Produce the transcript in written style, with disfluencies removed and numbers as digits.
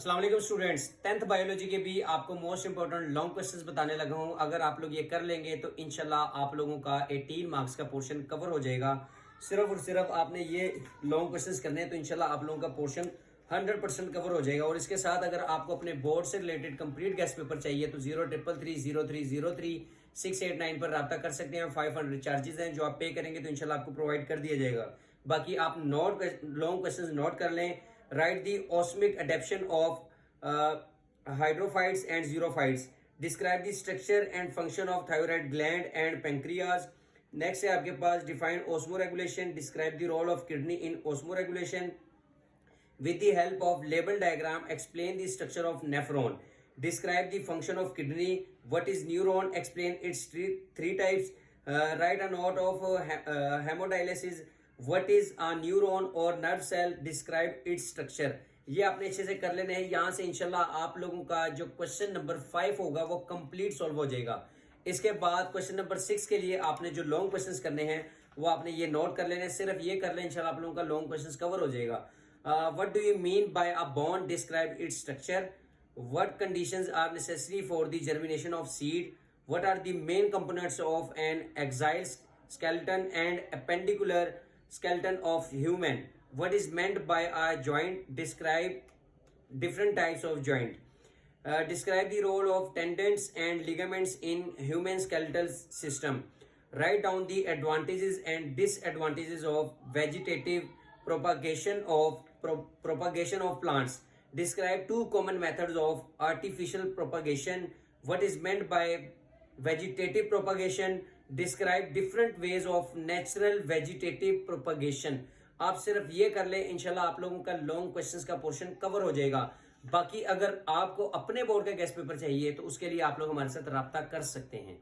अस्सलाम वालेकुम students, 10th biology के भी आपको मोस्ट इंपोर्टेंट लॉन्ग क्वेश्चंस बताने लगा हूं। अगर आप लोग ये कर लेंगे तो इंशाल्लाह आप लोगों का 18 मार्क्स का पोर्शन कवर हो जाएगा। सिर्फ और सिर्फ आपने ये लॉन्ग क्वेश्चंस करने हैं तो इंशाल्लाह आप लोगों का पोर्शन 100% कवर हो जाएगा। और इसके साथ अगर आपको अपने बोर्ड से रिलेटेड कंप्लीट गेस्ट पेपर चाहिए तो 03330303 पर रब्ता कर सकते हैं। 500 चार्जेस हैं जो आप पे करेंगे तो इंशाल्लाह आपको प्रोवाइड कर दिया जाएगा। बाकी आप लॉन्ग क्वेश्चंस नोट कर लें। Write the osmic adaptation of hydrophytes and xerophytes. Describe the structure and function of thyroid gland and pancreas. Next है आपके पास define osmoregulation. Describe the role of kidney in osmoregulation. With the help of label diagram, explain the structure of nephron. Describe the function of kidney. What is neuron? Explain its three types. Write a note of hemodialysis. What is a neuron or nerve cell? Describe its structure. ये आपने अच्छे से कर लेने हैं। यहां से इंशाल्लाह आप लोगों का जो क्वेश्चन नंबर 5 होगा वो कंप्लीट सॉल्व हो जाएगा। इसके बाद क्वेश्चन नंबर 6 के लिए आपने जो लॉन्ग क्वेश्चंस करने हैं वो आपने ये नोट कर लेने हैं। सिर्फ ये कर लें, इंशाल्लाह आप लोगों का लॉन्ग क्वेश्चंस कवर हो जाएगा। What do you mean by a bond? Describe its structure. What conditions are necessary for the germination of seed? What are the main components of an axial skeleton and appendicular skeleton of human? What is meant by a joint? Describe different types of joint. Describe the role of tendons and ligaments in human skeletal system. Write down the advantages and disadvantages of vegetative propagation of plants. Describe two common methods of artificial propagation. What is meant by vegetative propagation? Describe different ways of natural vegetative propagation. आप सिर्फ ये कर ले, इंशाल्लाह आप लोगों का long questions का पोर्शन कवर हो जाएगा। बाकी अगर आपको अपने बोर्ड का गेस्ट पेपर चाहिए तो उसके लिए आप लोग हमारे साथ राब्ता कर सकते हैं।